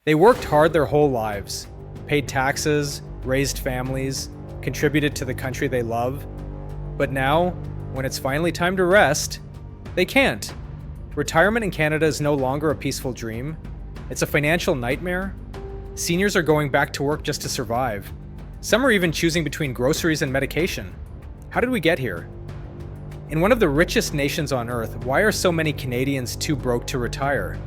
They worked hard their whole lives, paid taxes, raised families, contributed to the country they love. But now, when it's finally time to rest, they can't. Retirement in Canada is no longer a peaceful dream. It's a financial nightmare. Seniors are going back to work just to survive. Some are even choosing between groceries and medication. How did we get here? In one of the richest nations on earth, why are so many Canadians too broke to retire?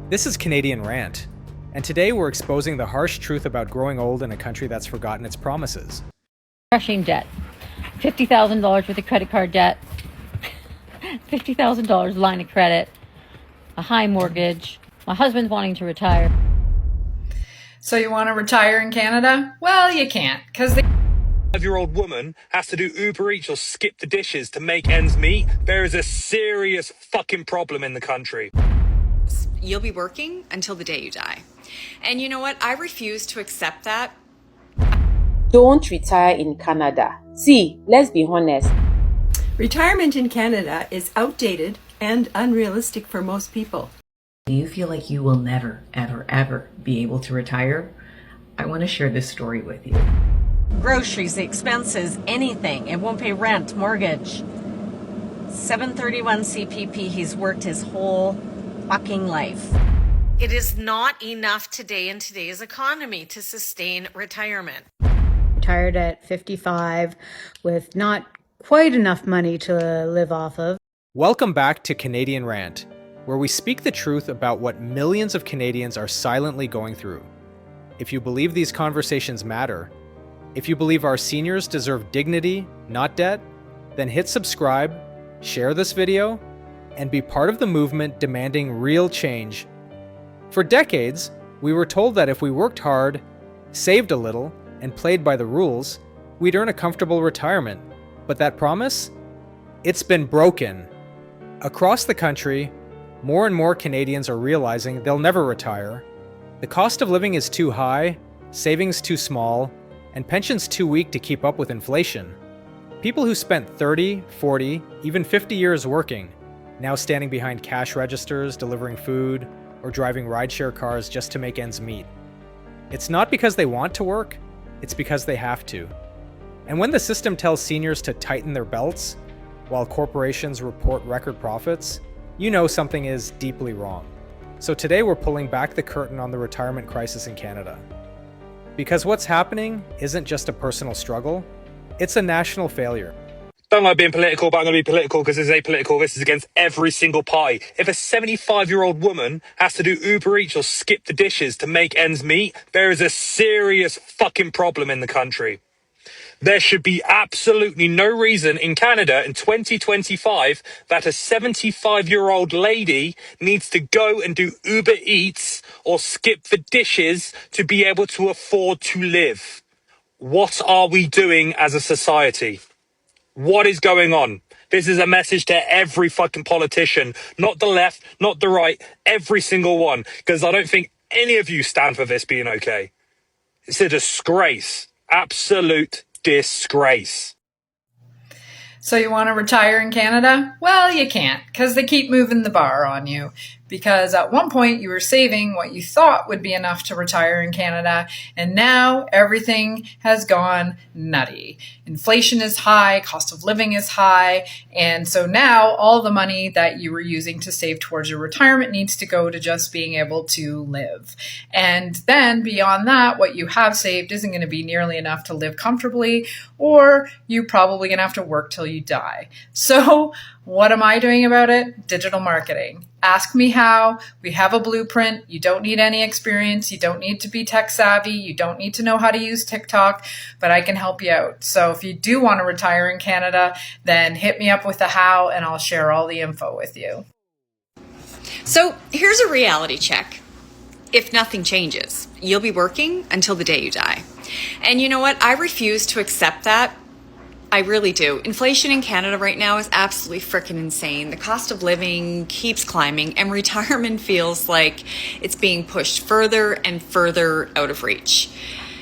This is Canadian Rant, and today we're exposing the harsh truth about growing old in a country that's forgotten its promises. Crushing debt. $50,000 worth of credit card debt, $50,000 line of credit, a high mortgage. My husband's wanting to retire. So you want to retire in Canada? Well, you can't, because the 5-year-old woman has to do Uber Eats or skip the dishes to make ends meet. There is a serious fucking problem in the country. You'll be working until the day you die. And you know what? I refuse to accept that. Don't retire in Canada. See, let's be honest. Retirement in Canada is outdated and unrealistic for most people. Do you feel like you will never, ever, ever be able to retire? I want to share this story with you. Groceries, expenses, anything. It won't pay rent, mortgage. 731 CPP, he's worked his whole fucking life. It is not enough today in today's economy to sustain retirement. Retired at 55 with not quite enough money to live off of. Welcome back to Canadian Rant, where we speak the truth about what millions of Canadians are silently going through. If you believe these conversations matter, if you believe our seniors deserve dignity, not debt, then hit subscribe, share this video, and be part of the movement demanding real change. For decades, we were told that if we worked hard, saved a little, and played by the rules, we'd earn a comfortable retirement. But that promise? It's been broken. Across the country, more and more Canadians are realizing they'll never retire. The cost of living is too high, savings too small, and pensions too weak to keep up with inflation. People who spent 30, 40, even 50 years working, now standing behind cash registers, delivering food, or driving rideshare cars just to make ends meet. It's not because they want to work, it's because they have to. And when the system tells seniors to tighten their belts, while corporations report record profits, you know something is deeply wrong. So today we're pulling back the curtain on the retirement crisis in Canada. Because what's happening isn't just a personal struggle, it's a national failure. Don't like being political, but I'm going to be political because this is apolitical. This is against every single party. If a 75-year-old woman has to do Uber Eats or skip the dishes to make ends meet, there is a serious fucking problem in the country. There should be absolutely no reason in Canada in 2025 that a 75-year-old lady needs to go and do Uber Eats or skip the dishes to be able to afford to live. What are we doing as a society? What is going on? This is a message to every fucking politician, not the left, not the right, every single one, because I don't think any of you stand for this being okay. It's a disgrace. Absolute disgrace. So you want to retire in Canada? Well, you can't, because they keep moving the bar on you. Because at one point you were saving what you thought would be enough to retire in Canada, and now everything has gone nutty. Inflation is high, cost of living is high, and so now all the money that you were using to save towards your retirement needs to go to just being able to live. And then beyond that, what you have saved isn't going to be nearly enough to live comfortably, or you're probably going to have to work till you die. So what am I doing about it? Digital marketing. Ask me how. We have a blueprint. You don't need any experience. You don't need to be tech savvy. You don't need to know how to use TikTok, but I can help you out. So if you do want to retire in Canada, then hit me up with the how and I'll share all the info with you. So here's a reality check. If nothing changes, you'll be working until the day you die. And you know what? I refuse to accept that. I really do. Inflation in Canada right now is absolutely freaking insane. The cost of living keeps climbing and retirement feels like it's being pushed further and further out of reach.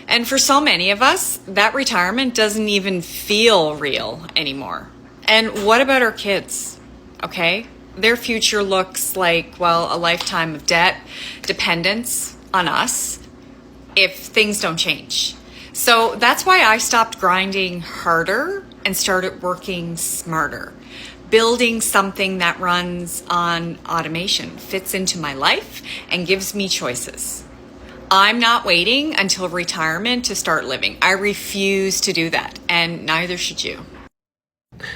And for so many of us, that retirement doesn't even feel real anymore. And what about our kids? Okay? Their future looks like, well, a lifetime of debt, dependence, on us if things don't change. So that's why I stopped grinding harder and started working smarter. Building something that runs on automation, fits into my life, and gives me choices. I'm not waiting until retirement to start living. I refuse to do that, and neither should you.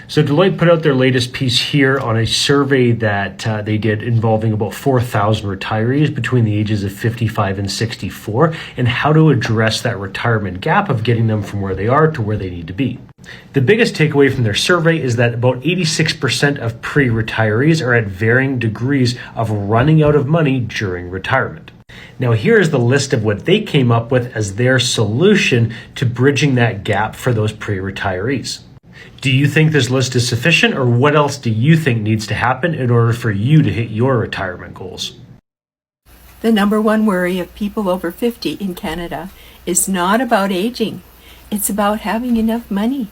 So Deloitte put out their latest piece here on a survey that they did involving about 4,000 retirees between the ages of 55 and 64 and how to address that retirement gap of getting them from where they are to where they need to be. The biggest takeaway from their survey is that about 86% of pre-retirees are at varying degrees of running out of money during retirement. Now here is the list of what they came up with as their solution to bridging that gap for those pre-retirees. Do you think this list is sufficient, or what else do you think needs to happen in order for you to hit your retirement goals? The number one worry of people over 50 in Canada is not about aging. It's about having enough money.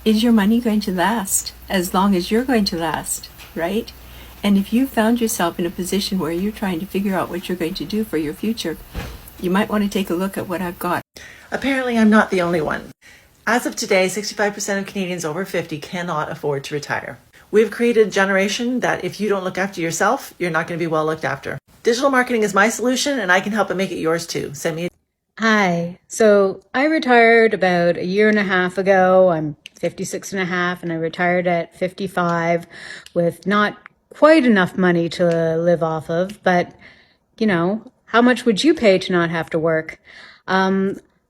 Is your money going to last as long as you're going to last, right? And if you found yourself in a position where you're trying to figure out what you're going to do for your future, you might want to take a look at what I've got. Apparently, I'm not the only one. As of today, 65% of Canadians over 50 cannot afford to retire. We've created a generation that if you don't look after yourself, you're not going to be well looked after. Digital marketing is my solution, and I can help it make it yours too. Send me a... Hi. So I retired about a year and a half ago. I'm 56 and a half, and I retired at 55 with not quite enough money to live off of. But, you know, how much would you pay to not have to work?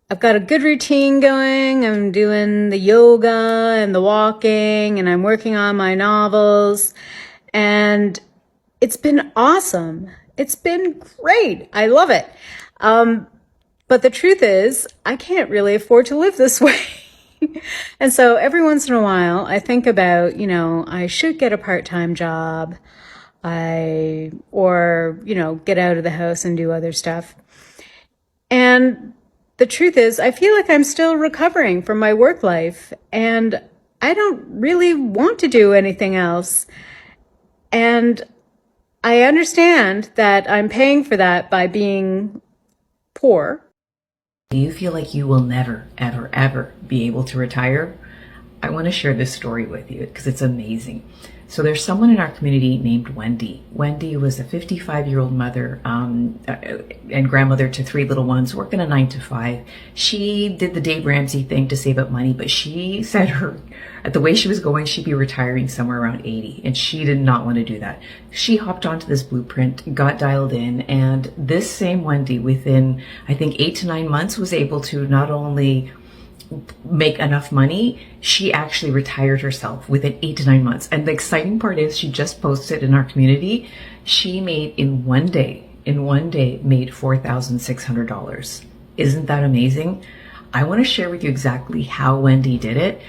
I've got a good routine going. I'm doing the yoga and the walking, and I'm working on my novels. And it's been awesome. It's been great. I love it. But the truth is, I can't really afford to live this way. And so every once in a while, I think about, you know, I should get a part-time job, or, you know, get out of the house and do other stuff. And the truth is, I feel like I'm still recovering from my work life, and I don't really want to do anything else. And I understand that I'm paying for that by being poor. Do you feel like you will never, ever, ever be able to retire? I want to share this story with you because it's amazing. So there's someone in our community named Wendy. Wendy was a 55-year-old mother and grandmother to 3 little ones, working a 9-to-5. She did the Dave Ramsey thing to save up money, but she said at the way she was going, she'd be retiring somewhere around 80, and she did not want to do that. She hopped onto this blueprint, got dialed in, and this same Wendy, within, I think, 8 to 9 months, was able to not only make enough money, she actually retired herself within 8 to 9 months. And the exciting part is she just posted in our community, she made in one day made $4,600. Isn't that amazing? I want to share with you exactly how Wendy did it.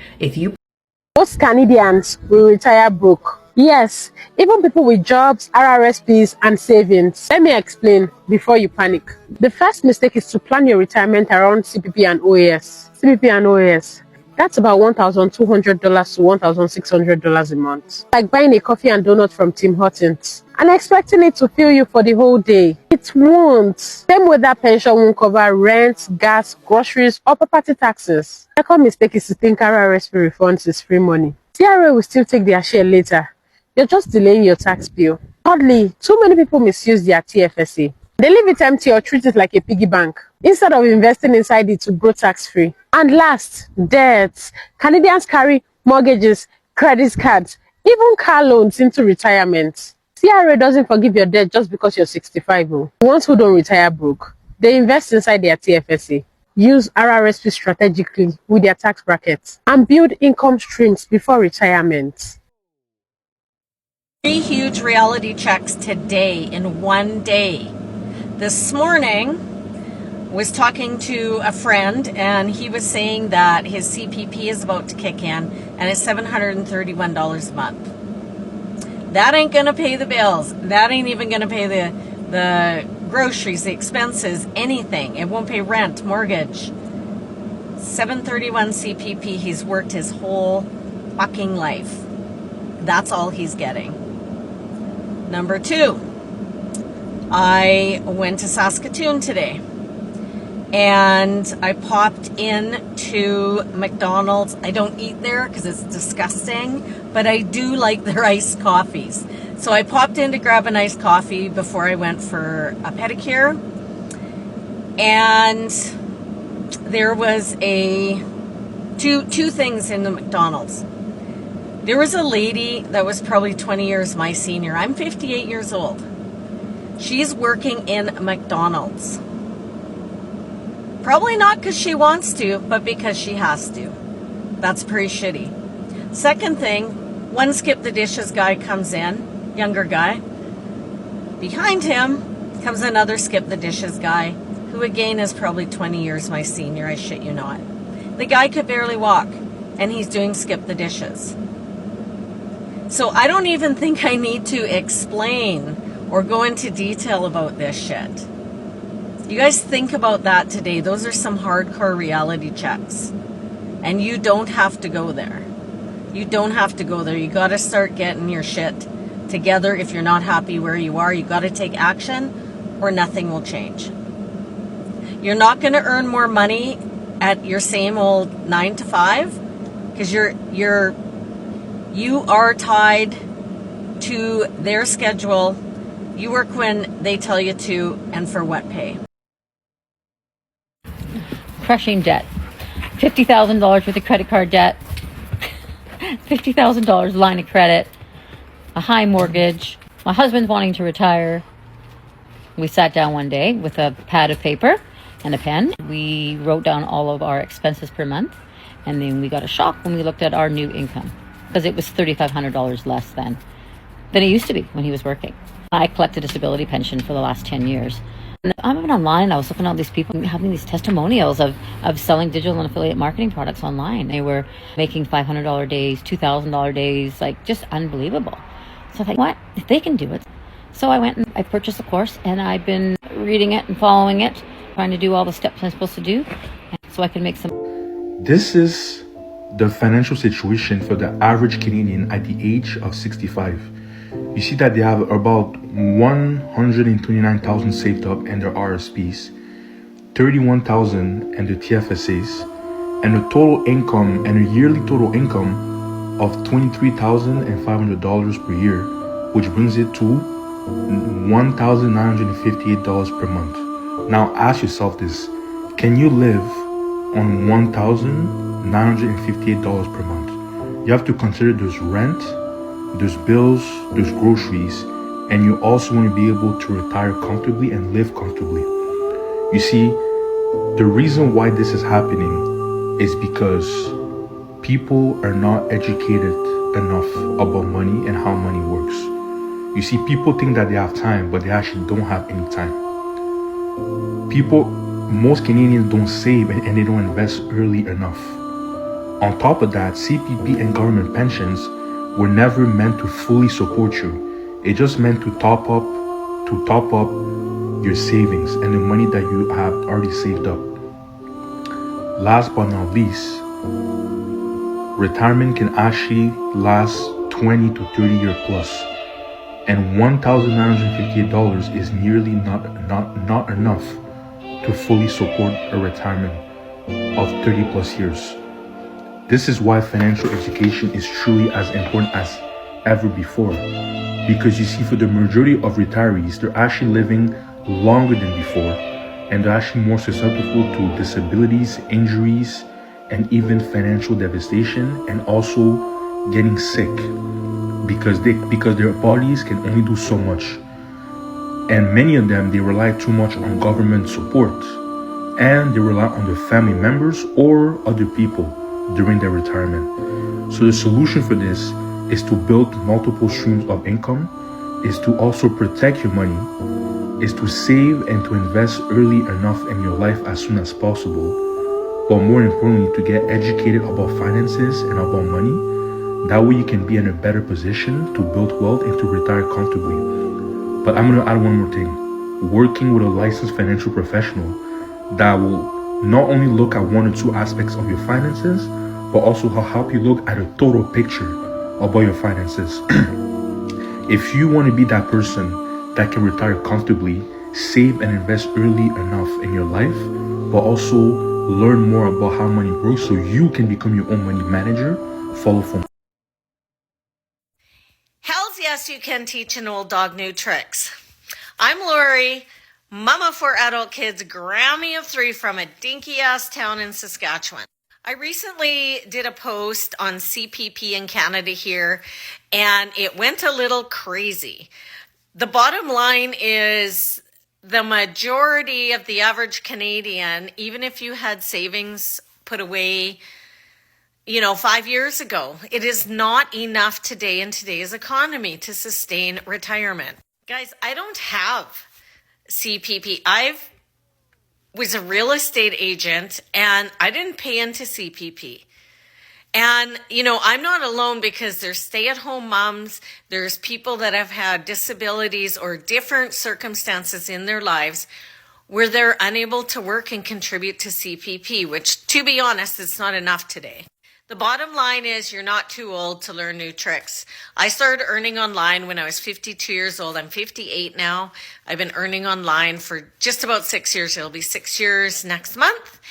Most Canadians will retire broke. Yes, even people with jobs, RRSPs, and savings. Let me explain before you panic. The first mistake is to plan your retirement around CPP and OAS. CPP and OAS. That's about $1,200 to $1,600 a month. Like buying a coffee and donut from Tim Hortons and expecting it to fill you for the whole day. It won't. Same way that pension won't cover rent, gas, groceries, or property taxes. The second mistake is to think RRSP refunds is free money. CRA will still take their share later. You're just delaying your tax bill. Oddly, too many people misuse their TFSA. They leave it empty or treat it like a piggy bank instead of investing inside it to grow tax-free. And last, debts. Canadians carry mortgages, credit cards, even car loans into retirement. CRA doesn't forgive your debt just because you're 65. The ones who don't retire broke, they invest inside their TFSA, use RRSP strategically with their tax brackets, and build income streams before retirement. 3 huge reality checks today in one day. This morning, was talking to a friend, and he was saying that his CPP is about to kick in, and it's $731 a month. That ain't gonna pay the bills. That ain't even gonna pay the groceries, the expenses, anything. It won't pay rent, mortgage. $731 CPP. He's worked his whole fucking life. That's all he's getting. Number 2, I went to Saskatoon today and I popped into McDonald's. I don't eat there because it's disgusting, but I do like their iced coffees. So I popped in to grab an iced coffee before I went for a pedicure. And there was two things in the McDonald's. There was a lady that was probably 20 years my senior. I'm 58 years old. She's working in McDonald's. Probably not because she wants to, but because she has to. That's pretty shitty. Second thing, one skip the dishes guy comes in, younger guy. Behind him comes another skip the dishes guy, who again is probably 20 years my senior, I shit you not. The guy could barely walk, and he's doing skip the dishes. So I don't even think I need to explain or go into detail about this shit. You guys think about that today. Those are some hardcore reality checks. And you don't have to go there. You don't have to go there. You got to start getting your shit together. If you're not happy where you are, you got to take action or nothing will change. You're not going to earn more money at your same old 9 to 5 because you are tied to their schedule. You work when they tell you to and for what pay. Crushing debt. $50,000 worth of credit card debt. $50,000 line of credit. A high mortgage. My husband's wanting to retire. We sat down one day with a pad of paper and a pen. We wrote down all of our expenses per month. And then we got a shock when we looked at our new income. Because it was $3,500 less than it used to be when he was working. I collected a disability pension for the last 10 years. And I went online, I was looking at all these people having these testimonials of selling digital and affiliate marketing products online. They were making $500 days, $2,000 days, like just unbelievable. So I thought, what? If they can do it. So I went and I purchased a course and I've been reading it and following it, trying to do all the steps I'm supposed to do so I can make some. This is the financial situation for the average Canadian at the age of 65. You see that they have about 129,000 saved up in their RSPs, 31,000 in the TFSAs, and a total income and a yearly total income of $23,500 per year, which brings it to $1,958 per month. Now ask yourself this: can you live on $1,958 per month? You have to consider there's rent, there's bills, there's groceries, and you also want to be able to retire comfortably and live comfortably. You see, the reason why this is happening is because people are not educated enough about money and how money works. You see, people think that they have time, but they actually don't have any time. Most Canadians don't save and they don't invest early enough. On top of that, CPP and government pensions were never meant to fully support you. It just meant to top up your savings and the money that you have already saved up. Last but not least, retirement can actually last 20 to 30 years plus, and $1,958 is nearly not enough to fully support a retirement of 30 plus years. This is why financial education is truly as important as ever before. Because you see, for the majority of retirees, they're actually living longer than before, and they're actually more susceptible to disabilities, injuries, and even financial devastation, and also getting sick because their bodies can only do so much. And many of them, they rely too much on government support, and they rely on their family members or other people during their retirement. So the solution for this is to build multiple streams of income, is to also protect your money, is to save and to invest early enough in your life as soon as possible, but more importantly, to get educated about finances and about money. That way you can be in a better position to build wealth and to retire comfortably. But I'm going to add one more thing. Working with a licensed financial professional that will not only look at one or two aspects of your finances, but also help you look at a total picture about your finances. If you want to be that person that can retire comfortably, save and invest early enough in your life, but also learn more about how money works so you can become your own money manager. Follow for Hells yes, you can teach an old dog new tricks. I'm Lori, mama for adult kids, Grammy of 3 from a dinky ass town in Saskatchewan. I recently did a post on CPP in Canada here, and it went a little crazy. The bottom line is the majority of the average Canadian, even if you had savings put away 5 years ago, it is not enough today in today's economy to sustain retirement. Guys, I don't have CPP. I was a real estate agent and I didn't pay into CPP. And, I'm not alone because there's stay-at-home moms, there's people that have had disabilities or different circumstances in their lives where they're unable to work and contribute to CPP, which, to be honest, it's not enough today. The bottom line is you're not too old to learn new tricks. I started earning online when I was 52 years old. I'm 58 now. I've been earning online for just about 6 years. It'll be 6 years next month.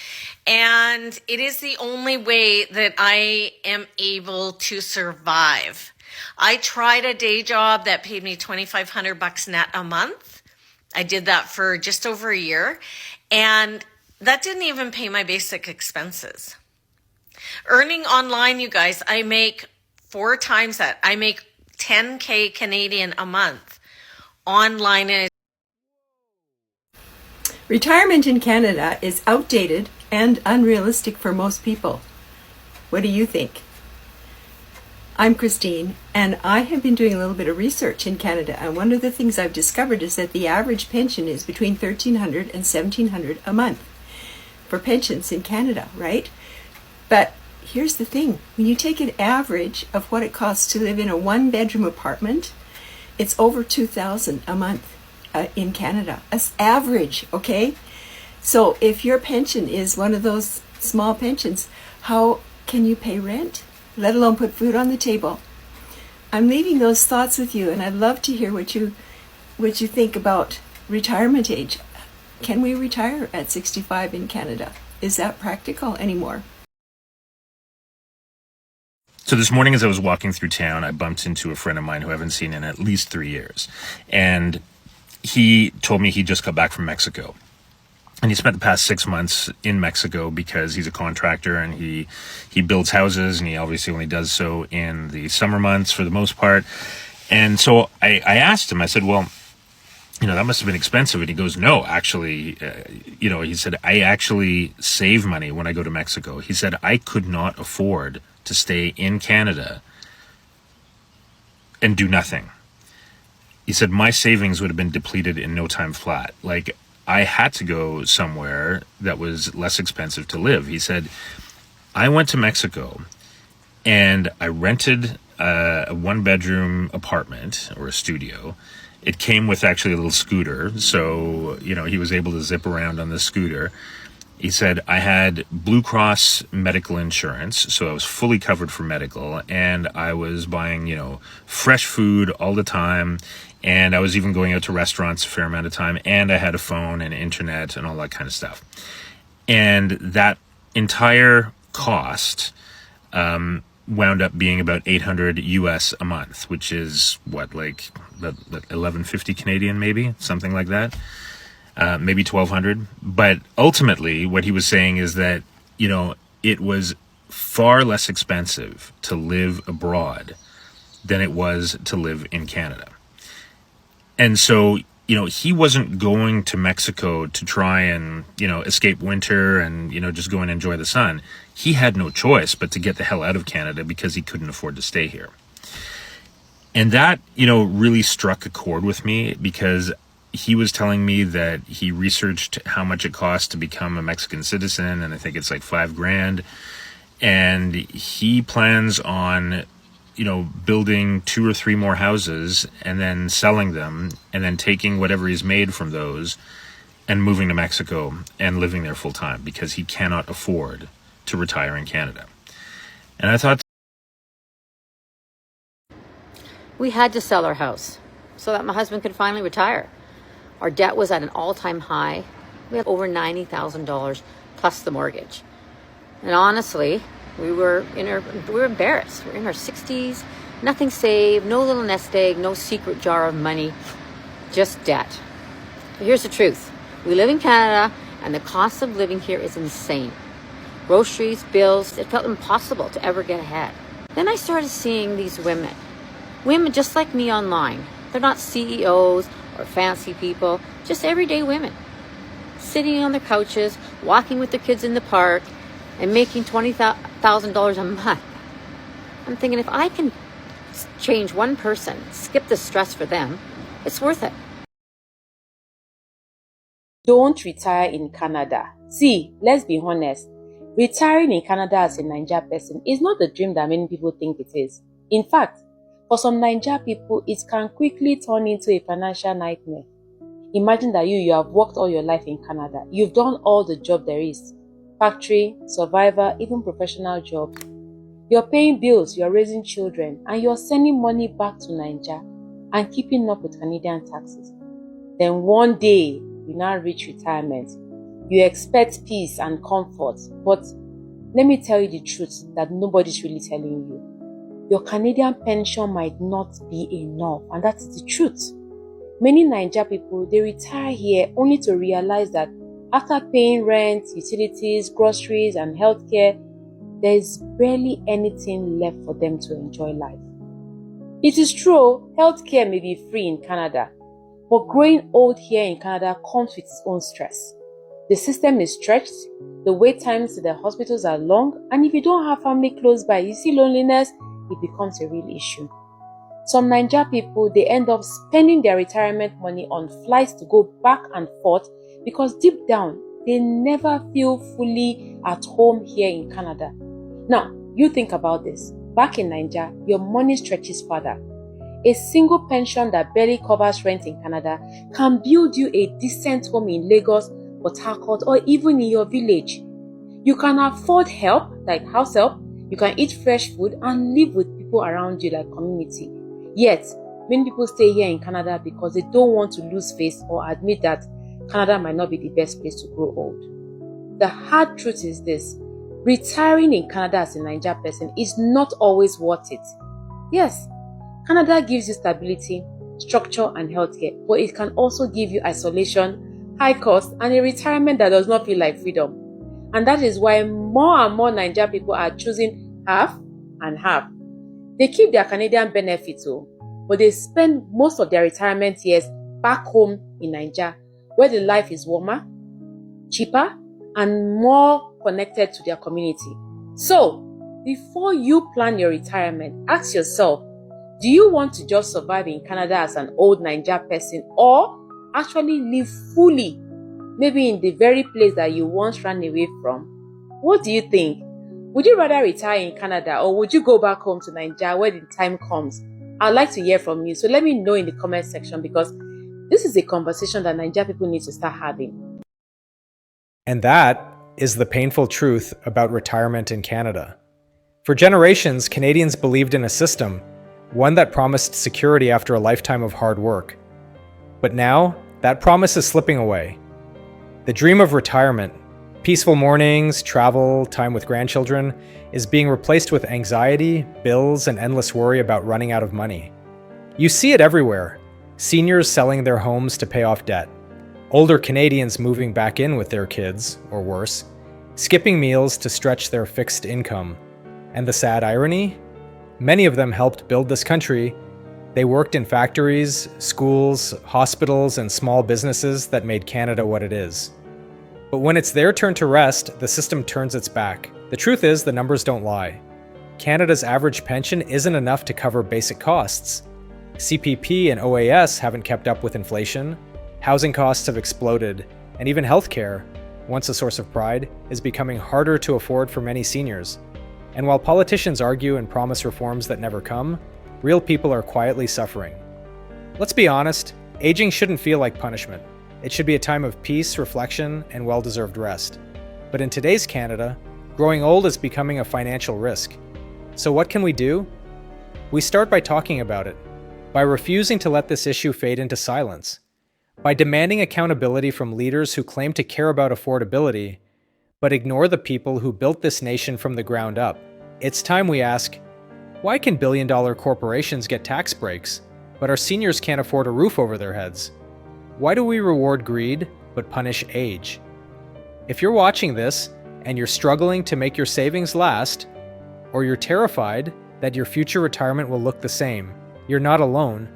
And it is the only way that I am able to survive. I tried a day job that paid me $2,500 net a month. I did that for just over a year. And that didn't even pay my basic expenses. Earning online, you guys, I make 4 times that. I make 10K Canadian a month. Online. Retirement in Canada is outdated and unrealistic for most people. What do you think? I'm Christine, and I have been doing a little bit of research in Canada, and one of the things I've discovered is that the average pension is between $1,300 and $1,700 a month for pensions in Canada, right? But here's the thing. When you take an average of what it costs to live in a 1-bedroom apartment, it's over $2,000 a month in Canada. That's average, okay? So if your pension is one of those small pensions, how can you pay rent, let alone put food on the table? I'm leaving those thoughts with you, and I'd love to hear what you think about retirement age. Can we retire at 65 in Canada? Is that practical anymore? So this morning as I was walking through town, I bumped into a friend of mine who I haven't seen in at least 3 years. And he told me he just got back from Mexico. And he spent the past 6 months in Mexico because he's a contractor and he builds houses, and he obviously only does so in the summer months for the most part. And so I asked him, I said, well, that must have been expensive. And he goes, no, actually, he said, I actually save money when I go to Mexico. He said, I could not afford to stay in Canada and do nothing. He said, my savings would have been depleted in no time flat. Like, I had to go somewhere that was less expensive to live. He said, I went to Mexico and I rented a 1-bedroom apartment or a studio. It came with actually a little scooter. So, he was able to zip around on the scooter. He said, I had Blue Cross medical insurance, so I was fully covered for medical, and I was buying, fresh food all the time, and I was even going out to restaurants a fair amount of time, and I had a phone and internet and all that kind of stuff. And that entire cost wound up being about $800 US a month, which is what, like $1,150 Canadian, maybe something like that. Maybe 1,200. But ultimately, what he was saying is that, it was far less expensive to live abroad than it was to live in Canada. And so, he wasn't going to Mexico to try and, escape winter and, just go and enjoy the sun. He had no choice but to get the hell out of Canada because he couldn't afford to stay here. And that, really struck a chord with me because he was telling me that he researched how much it costs to become a Mexican citizen, and I think it's like $5,000. And he plans on, building 2 or 3 more houses and then selling them and then taking whatever he's made from those and moving to Mexico and living there full time because he cannot afford to retire in Canada. And I thought, We had to sell our house. so that my husband could finally retire. Our debt was at an all-time high. We had over $90,000 plus the mortgage. And honestly, we were embarrassed. We're in our 60s, nothing saved, no little nest egg, no secret jar of money, just debt. But here's the truth. We live in Canada, and the cost of living here is insane. Groceries, bills, it felt impossible to ever get ahead. Then I started seeing these women just like me online. They're not CEOs or fancy people, just everyday women, sitting on their couches, walking with their kids in the park, and making $20,000 a month. I'm thinking, if I can change one person, skip the stress for them, it's worth it. Don't retire in Canada. See, let's be honest. Retiring in Canada as a Naija person is not the dream that many people think it is. In fact, for some Naija people, it can quickly turn into a financial nightmare. Imagine that you have worked all your life in Canada. You've done all the job there is. Factory, survivor, even professional jobs. You're paying bills, you're raising children, and you're sending money back to Naija and keeping up with Canadian taxes. Then one day, you now reach retirement. You expect peace and comfort, but let me tell you the truth that nobody's really telling you. Your Canadian pension might not be enough, and that is the truth. Many Naija people, they retire here only to realize that after paying rent, utilities, groceries, and healthcare, there is barely anything left for them to enjoy life. It is true, healthcare may be free in Canada, but growing old here in Canada comes with its own stress. The system is stretched, the wait times to the hospitals are long, and if you don't have family close by, you see loneliness, it becomes a real issue. Some Naija people, they end up spending their retirement money on flights to go back and forth because deep down, they never feel fully at home here in Canada. Now, you think about this. Back in Naija, your money stretches further. A single pension that barely covers rent in Canada can build you a decent home in Lagos, Port Harcourt, or even in your village. You can afford help, like house help. You can eat fresh food and live with people around you like community. Yet, many people stay here in Canada because they don't want to lose face or admit that Canada might not be the best place to grow old. The hard truth is this: retiring in Canada as a Naija person is not always worth it. Yes, Canada gives you stability, structure, and healthcare, but it can also give you isolation, high cost, and a retirement that does not feel like freedom. And that is why more and more Naija people are choosing half and half. They keep their Canadian benefits, but they spend most of their retirement years back home in Naija, where the life is warmer, cheaper, and more connected to their community. So, before you plan your retirement, ask yourself, do you want to just survive in Canada as an old Naija person, or actually live fully, maybe in the very place that you once ran away from? What do you think? Would you rather retire in Canada, or would you go back home to Naija when the time comes? I'd like to hear from you, so let me know in the comment section, because this is a conversation that Naija people need to start having. And that is the painful truth about retirement in Canada. For generations, Canadians believed in a system, one that promised security after a lifetime of hard work. But now, that promise is slipping away. The dream of retirement, peaceful mornings, travel, time with grandchildren, is being replaced with anxiety, bills, and endless worry about running out of money. You see it everywhere. Seniors selling their homes to pay off debt. Older Canadians moving back in with their kids, or worse, skipping meals to stretch their fixed income. And the sad irony? Many of them helped build this country. They worked in factories, schools, hospitals, and small businesses that made Canada what it is. But when it's their turn to rest, the system turns its back. The truth is, the numbers don't lie. Canada's average pension isn't enough to cover basic costs. CPP and OAS haven't kept up with inflation. Housing costs have exploded, and even healthcare, once a source of pride, is becoming harder to afford for many seniors. And while politicians argue and promise reforms that never come, real people are quietly suffering. Let's be honest, aging shouldn't feel like punishment. It should be a time of peace, reflection, and well-deserved rest. But in today's Canada, growing old is becoming a financial risk. So what can we do? We start by talking about it, by refusing to let this issue fade into silence, by demanding accountability from leaders who claim to care about affordability, but ignore the people who built this nation from the ground up. It's time we ask, why can billion-dollar corporations get tax breaks, but our seniors can't afford a roof over their heads? Why do we reward greed, but punish age? If you're watching this, and you're struggling to make your savings last, or you're terrified that your future retirement will look the same, you're not alone.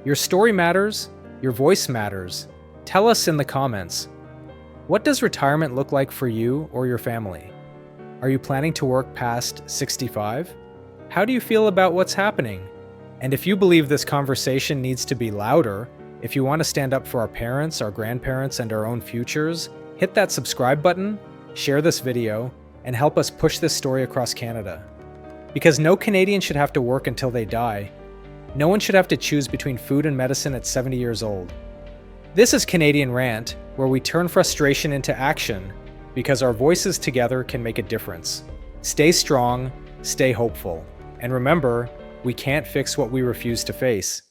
Your story matters, your voice matters. Tell us in the comments. What does retirement look like for you or your family? Are you planning to work past 65? How do you feel about what's happening? And if you believe this conversation needs to be louder, if you want to stand up for our parents, our grandparents, and our own futures, hit that subscribe button, share this video, and help us push this story across Canada. Because no Canadian should have to work until they die. No one should have to choose between food and medicine at 70 years old. This is Canadian Rant, where we turn frustration into action, because our voices together can make a difference. Stay strong, stay hopeful, and remember, we can't fix what we refuse to face.